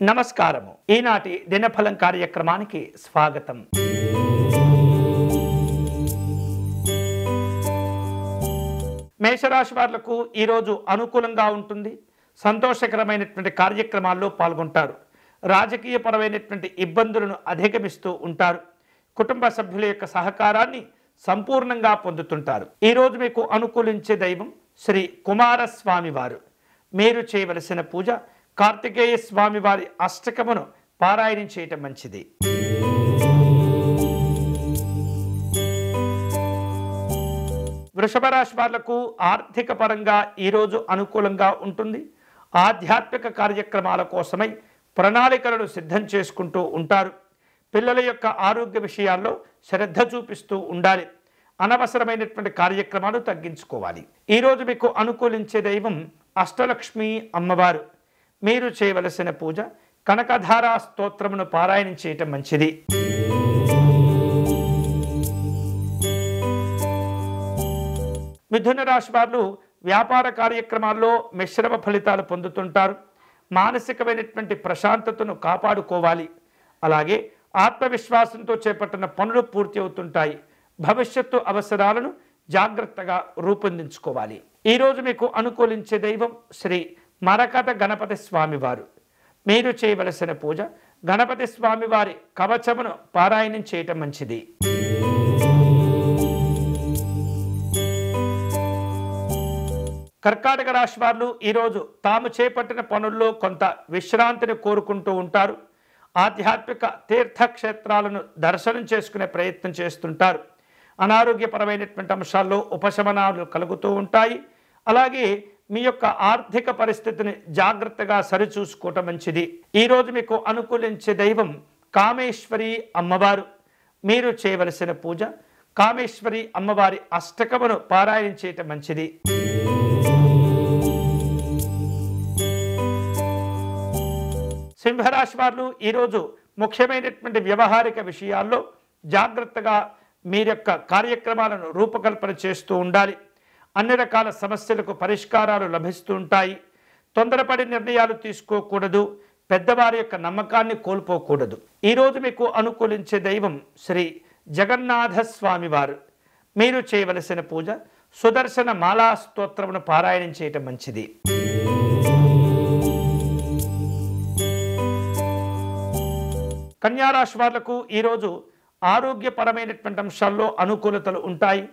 నమస్కారము. ఈనాటి దినఫలం కార్యక్రమానికి స్వాగతం. మేషరాశి వాళ్లకు ఈరోజు అనుకూలంగా ఉంటుంది. సంతోషకరమైనటువంటి కార్యక్రమాల్లో పాల్గొంటారు. రాజకీయపరమైనటువంటి ఇబ్బందులను అధిగమిస్తూ ఉంటారు. కుటుంబ సభ్యుల యొక్క సహకారాన్ని సంపూర్ణంగా పొందుతుంటారు. ఈరోజు మీకు అనుకూలించే దైవం శ్రీ కుమారస్వామి వారు. మీరు చేయవలసిన పూజ కార్తికేయ స్వామి వారి అష్టకమును పారాయణం చేయటం మంచిది. వృషభ రాశి వాళ్లకు ఆర్థిక పరంగా ఈరోజు అనుకూలంగా ఉంటుంది. ఆధ్యాత్మిక కార్యక్రమాల కోసమై ప్రణాళికలను సిద్ధం చేసుకుంటూ ఉంటారు. పిల్లల యొక్క ఆరోగ్య విషయాల్లో శ్రద్ధ చూపిస్తూ ఉండాలి. అనవసరమైనటువంటి కార్యక్రమాలు తగ్గించుకోవాలి. ఈరోజు మీకు అనుకూలించే దైవం అష్టలక్ష్మి అమ్మవారు. మీరు చేయవలసిన పూజ కనకధారా స్తోత్రమును పారాయణం చేయటం మంచిది. మిథున రాశి వారు వ్యాపార కార్యక్రమాల్లో మిశ్రమ ఫలితాలు పొందుతుంటారు. మానసికమైనటువంటి ప్రశాంతతను కాపాడుకోవాలి. అలాగే ఆత్మవిశ్వాసంతో చేపట్టిన పనులు పూర్తి అవుతుంటాయి. భవిష్యత్తు అవసరాలను జాగ్రత్తగా రూపొందించుకోవాలి. ఈరోజు మీకు అనుకూలించే దైవం శ్రీ మరకత గణపతి స్వామివారు. మీరు చేయవలసిన పూజ గణపతి స్వామివారి కవచమును పారాయణం చేయటం మంచిది. కర్కాటక రాశి వారు ఈరోజు తాము చేపట్టిన పనుల్లో కొంత విశ్రాంతిని కోరుకుంటూ ఉంటారు. ఆధ్యాత్మిక తీర్థక్షేత్రాలను దర్శనం చేసుకునే ప్రయత్నం చేస్తుంటారు. అనారోగ్యపరమైనటువంటి అంశాల్లో ఉపశమనాలు కలుగుతూ ఉంటాయి. అలాగే మీ యొక్క ఆర్థిక పరిస్థితిని జాగ్రత్తగా సరిచూసుకోవటం మంచిది. ఈరోజు మీకు అనుకూలించే దైవం కామేశ్వరి అమ్మవారు. మీరు చేయవలసిన పూజ కామేశ్వరి అమ్మవారి అష్టకమును పారాయణం చేయటం మంచిది. సింహరాశి వారు ఈరోజు ముఖ్యమైనటువంటి వ్యవహారిక విషయాల్లో జాగ్రత్తగా మీ యొక్క కార్యక్రమాలను రూపకల్పన చేస్తూ ఉండాలి. అన్ని రకాల సమస్యలకు పరిష్కారాలు లభిస్తూ ఉంటాయి. తొందరపడి నిర్ణయాలు తీసుకోకూడదు. పెద్దవారి యొక్క నమ్మకాన్ని కోల్పోకూడదు. ఈరోజు మీకు అనుకూలించే దైవం శ్రీ జగన్నాథ స్వామి వారు. మీరు చేయవలసిన పూజ సుదర్శన మాలా స్తోత్రమును పారాయణం చేయటం మంచిది. కన్యారాశి వాళ్లకు ఈరోజు ఆరోగ్యపరమైనటువంటి అంశాల్లో అనుకూలతలు ఉంటాయి.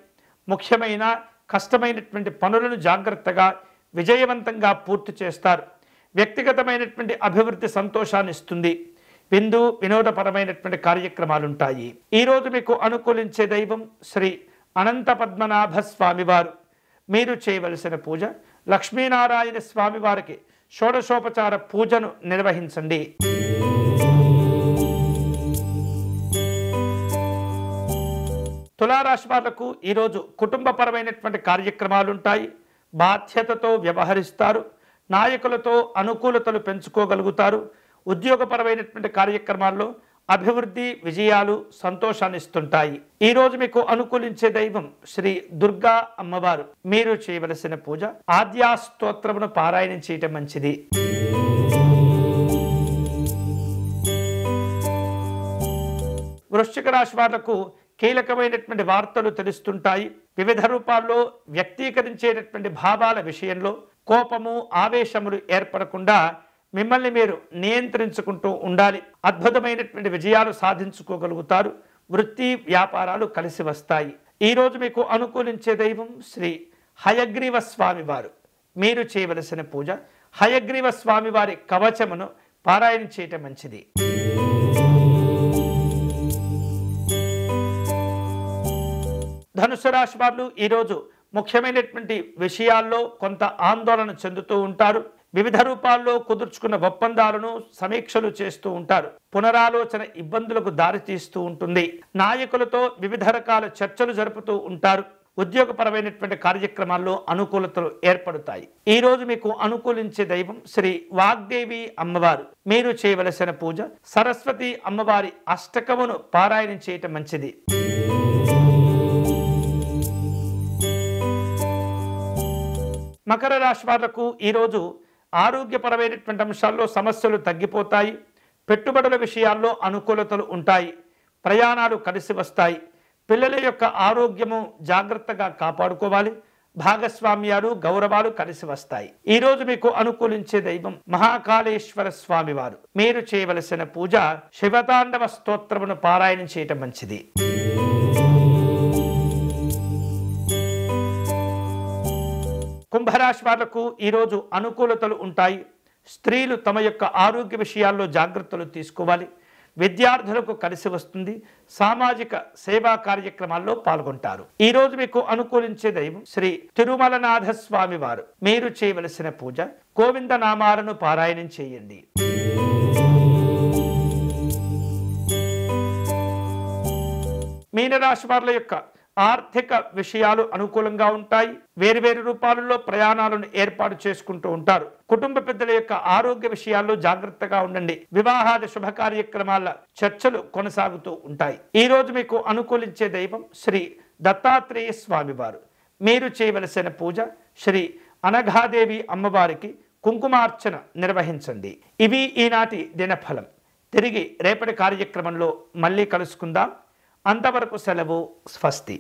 ముఖ్యమైన కష్టమైనటువంటి పనులను జాగ్రత్తగా విజయవంతంగా పూర్తి చేస్తారు. వ్యక్తిగతమైనటువంటి అభివృద్ధి సంతోషాన్ని ఇస్తుంది. వినోదపరమైనటువంటి కార్యక్రమాలు ఉంటాయి. ఈరోజు మీకు అనుకూలించే దైవం శ్రీ అనంత పద్మనాభ స్వామివారు. మీరు చేయవలసిన పూజ లక్ష్మీనారాయణ స్వామి వారికి షోడశోపచార పూజను నిర్వహించండి. తులారాశి వాళ్లకు ఈరోజు కుటుంబపరమైనటువంటి కార్యక్రమాలు ఉంటాయి. బాధ్యతతో వ్యవహరిస్తారు. నాయకులతో అనుకూలతలు పెంచుకోగలుగుతారు. ఉద్యోగపరమైనటువంటి కార్యక్రమాల్లో అభివృద్ధి విజయాలు సంతోషాన్ని ఇస్తుంటాయి. ఈరోజు మీకు అనుకూలించే దైవం శ్రీ దుర్గా అమ్మవారు. మీరు చేయవలసిన పూజ ఆద్యా స్తోత్రమును పారాయణం చేయటం మంచిది. వృశ్చిక రాశి వాళ్లకు కీలకమైనటువంటి వార్తలు తెలుస్తుంటాయి. వివిధ రూపాల్లో వ్యక్తీకరించేటటువంటి భావాల విషయంలో కోపము ఆవేశములు ఏర్పడకుండా మిమ్మల్ని మీరు నియంత్రించుకుంటూ ఉండాలి. అద్భుతమైనటువంటి విజయాలు సాధించుకోగలుగుతారు. వృత్తి వ్యాపారాలు కలిసి వస్తాయి. ఈరోజు మీకు అనుకూలించే దైవం శ్రీ హయగ్రీవ స్వామి వారు. మీరు చేయవలసిన పూజ హయగ్రీవ స్వామి వారి కవచమును పారాయణం చేయటం మంచిది. ధనుసు రాశి వారు ఈరోజు ముఖ్యమైనటువంటి విషయాల్లో కొంత ఆందోళన చెందుతూ ఉంటారు. వివిధ రూపాల్లో కుదుర్చుకున్న ఒప్పందాలను సమీక్షలు చేస్తూ ఉంటారు. పునరాలోచన ఇబ్బందులకు దారితీస్తూ ఉంటుంది. నాయకులతో వివిధ రకాల చర్చలు జరుపుతూ ఉంటారు. ఉద్యోగపరమైనటువంటి కార్యక్రమాల్లో అనుకూలతలు ఏర్పడతాయి. ఈరోజు మీకు అనుకూలించే దైవం శ్రీ వాగ్దేవి అమ్మవారు. మీరు చేయవలసిన పూజ సరస్వతి అమ్మవారి అష్టకమును పారాయణం చేయటం మంచిది. మకర రాశి వాళ్లకు ఈరోజు ఆరోగ్యపరమైనటువంటి అంశాల్లో సమస్యలు తగ్గిపోతాయి. పెట్టుబడుల విషయాల్లో అనుకూలతలు ఉంటాయి. ప్రయాణాలు కలిసి వస్తాయి. పిల్లల యొక్క ఆరోగ్యము జాగ్రత్తగా కాపాడుకోవాలి. భాగస్వామ్యాలు గౌరవాలు కలిసి వస్తాయి. ఈరోజు మీకు అనుకూలించే దైవం మహాకాళేశ్వర స్వామివారు. మీరు చేయవలసిన పూజ శివతాండవ స్తోత్రమును పారాయణం చేయటం మంచిది. కుంభరాశి వాళ్లకు ఈరోజు అనుకూలతలు ఉంటాయి. స్త్రీలు తమ యొక్క ఆరోగ్య విషయాల్లో జాగ్రత్తలు తీసుకోవాలి. విద్యార్థులకు కలిసి వస్తుంది. సామాజిక సేవా కార్యక్రమాల్లో పాల్గొంటారు. ఈరోజు మీకు అనుకూలించే దైవం శ్రీ తిరుమలనాథ స్వామి వారు. మీరు చేయవలసిన పూజ గోవింద నామాలను పారాయణం చేయండి. మీనరాశి వారుల యొక్క ఆర్థిక విషయాలు అనుకూలంగా ఉంటాయి. వేరువేరు రూపాలలో ప్రయాణాలను ఏర్పాటు చేసుకుంటూ ఉంటారు. కుటుంబ పెద్దల యొక్క ఆరోగ్య విషయాల్లో జాగ్రత్తగా ఉండండి. వివాహాది శుభ కార్యక్రమాల చర్చలు కొనసాగుతూ ఉంటాయి. ఈరోజు మీకు అనుకూలించే దైవం శ్రీ దత్తాత్రేయ స్వామివారు. మీరు చేయవలసిన పూజ శ్రీ అనఘాదేవి అమ్మవారికి కుంకుమార్చన నిర్వహించండి. ఇవి ఈనాటి దినఫలం. తిరిగి రేపటి కార్యక్రమంలో మళ్ళీ కలుసుకుందాం. అంతవరకు సెలవు. స్వస్తి.